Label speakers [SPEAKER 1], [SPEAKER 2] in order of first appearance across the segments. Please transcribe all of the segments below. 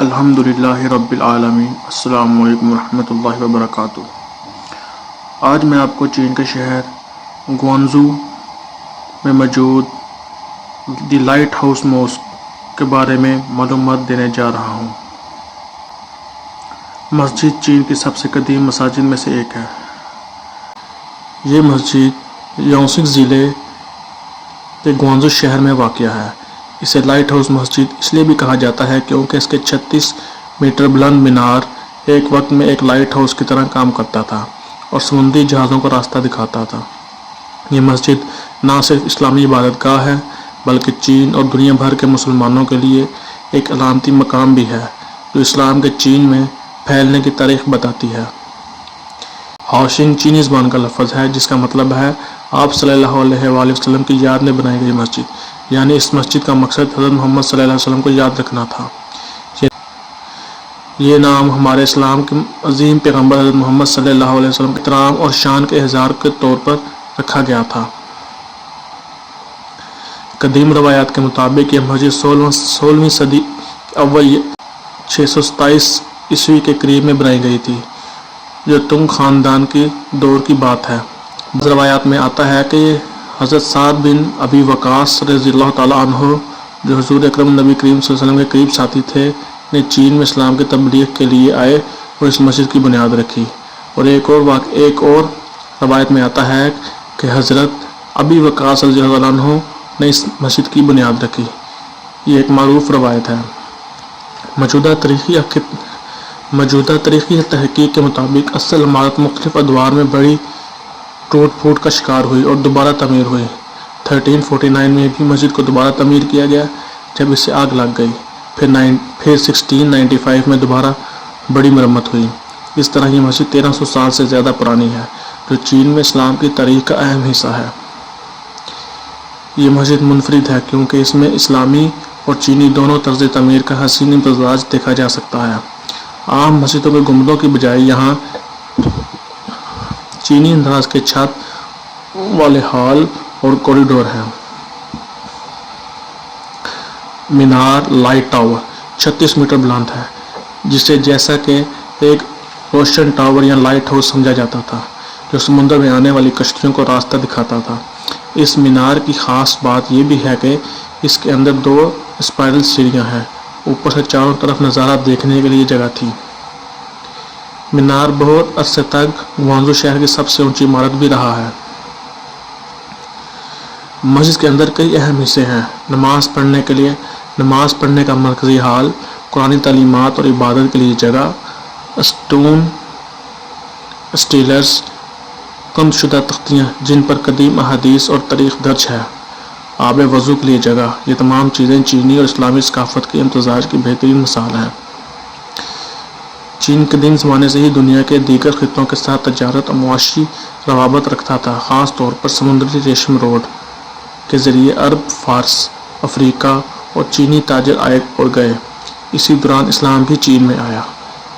[SPEAKER 1] الحمدللہ رب العالمین۔ السلام علیکم ورحمۃ اللہ وبرکاتہ۔ آج میں آپ کو چین کے شہر گوانزو میں موجود دی لائٹ ہاؤس ماسک کے بارے میں معلومات دینے جا رہا ہوں۔ مسجد چین کی سب سے قدیم مساجد میں سے ایک ہے۔ یہ مسجد یونسک ضلع کے گوانزو شہر میں واقع ہے۔ اسے لائٹ ہاؤس مسجد اس لیے بھی کہا جاتا ہے کیونکہ اس کے 36 میٹر بلند مینار ایک وقت میں ایک لائٹ ہاؤس کی طرح کام کرتا تھا اور سمندری جہازوں کو راستہ دکھاتا تھا۔ یہ مسجد نہ صرف اسلامی عبادت گاہ ہے بلکہ چین اور دنیا بھر کے مسلمانوں کے لیے ایک علامتی مقام بھی ہے جو اسلام کے چین میں پھیلنے کی تاریخ بتاتی ہے۔ ہاؤشنگ چینی زبان کا لفظ ہے جس کا مطلب ہے آپ صلی اللہ علیہ وآلہ وسلم کی یاد میں بنائی گئی مسجد، یعنی اس مسجد کا مقصد حضرت محمد صلی اللہ علیہ وسلم کو یاد رکھنا تھا۔ یہ نام ہمارے اسلام کے عظیم پیغمبر حضرت محمد صلی اللہ علیہ وسلم کے احترام اور شان کے اظہار کے طور پر رکھا گیا تھا۔ قدیم روایات کے مطابق یہ مسجد 16ویں صدی اول 627 عیسوی کے قریب میں بنائی گئی تھی، جو تنگ خاندان کے دور کی بات ہے۔ بعض روایات میں آتا ہے کہ حضرت سعد بن ابی وقاص رضی اللہ تعالیٰ عنہ جو حضور اکرم نبی کریم صلی اللہ علیہ وسلم کے قریب ساتھی تھے نے چین میں اسلام کی تبلیغ کے لیے آئے اور اس مسجد کی بنیاد رکھی۔ اور ایک اور روایت میں آتا ہے کہ حضرت ابی وقاص رضی اللہ عنہ نے اس مسجد کی بنیاد رکھی۔ یہ ایک معروف روایت ہے۔ موجودہ تاریخی تحقیق کے مطابق اصل عمارت مختلف ادوار میں بڑی ٹوٹ پھوٹ کا شکار ہوئی اور دوبارہ تعمیر ہوئی۔ 1349 میں بھی مسجد کو دوبارہ تعمیر کیا گیا جب اس سے آگ لگ گئی، پھر 1695 میں دوبارہ بڑی مرمت ہوئی۔ اس طرح یہ مسجد 1300 سال سے زیادہ پرانی ہے جو چین میں اسلام کی تاریخ کا اہم حصہ ہے۔ یہ مسجد منفرد ہے کیونکہ اس میں اسلامی اور چینی دونوں طرز تعمیر کا حسین امتزاج دیکھا جا سکتا ہے۔ عام مسجدوں کے گنبدوں کی بجائے یہاں چینی انداز کے چھت والے ہال اور کوریڈور ہیں۔ مینار لائٹ ٹاور 36 میٹر بلند ہے جسے جیسا کہ ایک روشن ٹاور یا لائٹ ہاؤس سمجھا جاتا تھا جو سمندر میں آنے والی کشتیوں کو راستہ دکھاتا تھا۔ اس مینار کی خاص بات یہ بھی ہے کہ اس کے اندر 2 اسپائرل سیڑھیاں ہیں، اوپر سے چاروں طرف نظارہ دیکھنے کے لیے جگہ تھی۔ مینار بہت عرصے تک گوانزو شہر کی سب سے اونچی عمارت بھی رہا ہے۔ مسجد کے اندر کئی اہم حصے ہیں۔ نماز پڑھنے کا مرکزی ہال، قرآنی تعلیمات اور عبادت کے لیے جگہ، اسٹون اسٹیلرز کند شدہ تختیاں جن پر قدیم احادیث اور تاریخ درج ہے، آب وضو کے لیے جگہ، یہ تمام چیزیں چینی اور اسلامی ثقافت کے امتزاج کی بہترین مثال ہیں۔ چین قدیم زمانے سے ہی دنیا کے دیگر خطوں کے ساتھ تجارت اور معاشی روابط رکھتا تھا، خاص طور پر سمندری ریشم روڈ کے ذریعے عرب، فارس، افریقہ اور چینی تاجر آئے اور گئے۔ اسی دوران اسلام بھی چین میں آیا۔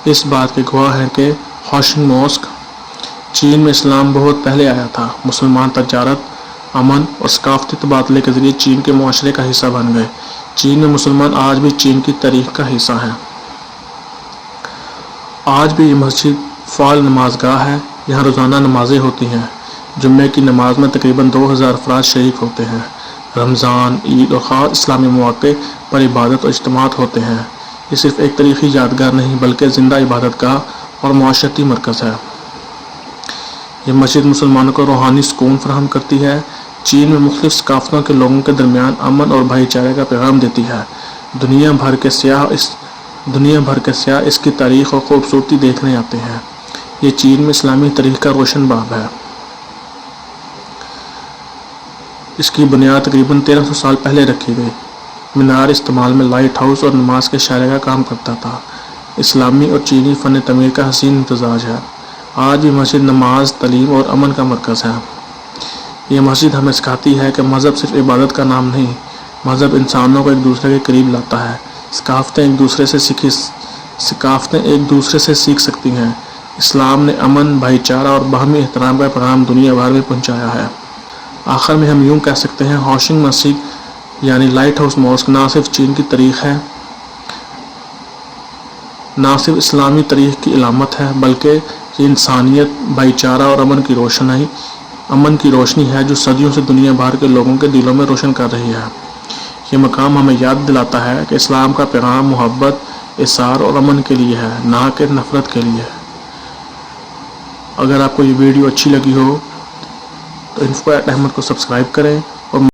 [SPEAKER 1] اس بات کے گواہ ہیں کہ ہاؤشنگ ماسک چین میں اسلام بہت پہلے آیا تھا۔ مسلمان تجارت، امن اور ثقافتی تبادلے کے ذریعے چین کے معاشرے کا حصہ بن گئے۔ چین میں مسلمان آج بھی چین کی تاریخ کا حصہ ہیں۔ آج بھی یہ مسجد فعال نماز گاہ ہے۔ یہاں روزانہ نمازیں ہوتی ہیں۔ جمعے کی نماز میں تقریباً 2000 افراد شریک ہوتے ہیں۔ رمضان، عید اور خاص اسلامی مواقع پر عبادت اور اجتماعات ہوتے ہیں۔ یہ صرف ایک تاریخی یادگار نہیں بلکہ زندہ عبادت گاہ اور معاشرتی مرکز ہے۔ یہ مسجد مسلمانوں کو روحانی سکون فراہم کرتی ہے، چین میں مختلف ثقافتوں کے لوگوں کے درمیان امن اور بھائی چارے کا پیغام دیتی ہے۔ دنیا بھر کے سیاح اس کی تاریخ اور خوبصورتی دیکھنے آتے ہیں۔ یہ چین میں اسلامی تاریخ کا روشن باب ہے۔ اس کی بنیاد تقریباً 1300 سال پہلے رکھی گئی۔ مینار استعمال میں لائٹ ہاؤس اور نماز کے اشارے کا کام کرتا تھا۔ اسلامی اور چینی فن تعمیر کا حسین امتزاج ہے۔ آج بھی مسجد نماز، تعلیم اور امن کا مرکز ہے۔ یہ مسجد ہمیں سکھاتی ہے کہ مذہب صرف عبادت کا نام نہیں، مذہب انسانوں کو ایک دوسرے کے قریب لاتا ہے۔ ثقافتیں ایک دوسرے سے سیکھ سکتی ہیں۔ اسلام نے امن، بھائی چارہ اور باہمی احترام کا پیغام دنیا بھر میں پہنچایا ہے۔ آخر میں ہم یوں کہہ سکتے ہیں، ہاؤشنگ مسجد، یعنی لائٹ ہاؤس ماسک، نہ صرف چین کی تاریخ ہے نہ صرف اسلامی تاریخ کی علامت ہے بلکہ یہ انسانیت، بھائی چارہ اور امن کی روشنی ہے جو صدیوں سے دنیا بھر کے لوگوں کے دلوں میں روشن کر رہی ہے۔ یہ مقام ہمیں یاد دلاتا ہے کہ اسلام کا پیغام محبت، احسان اور امن کے لیے ہے، نہ کہ نفرت کے لیے۔ اگر آپ کو یہ ویڈیو اچھی لگی ہو تو انفو ایٹ احمد کو سبسکرائب کریں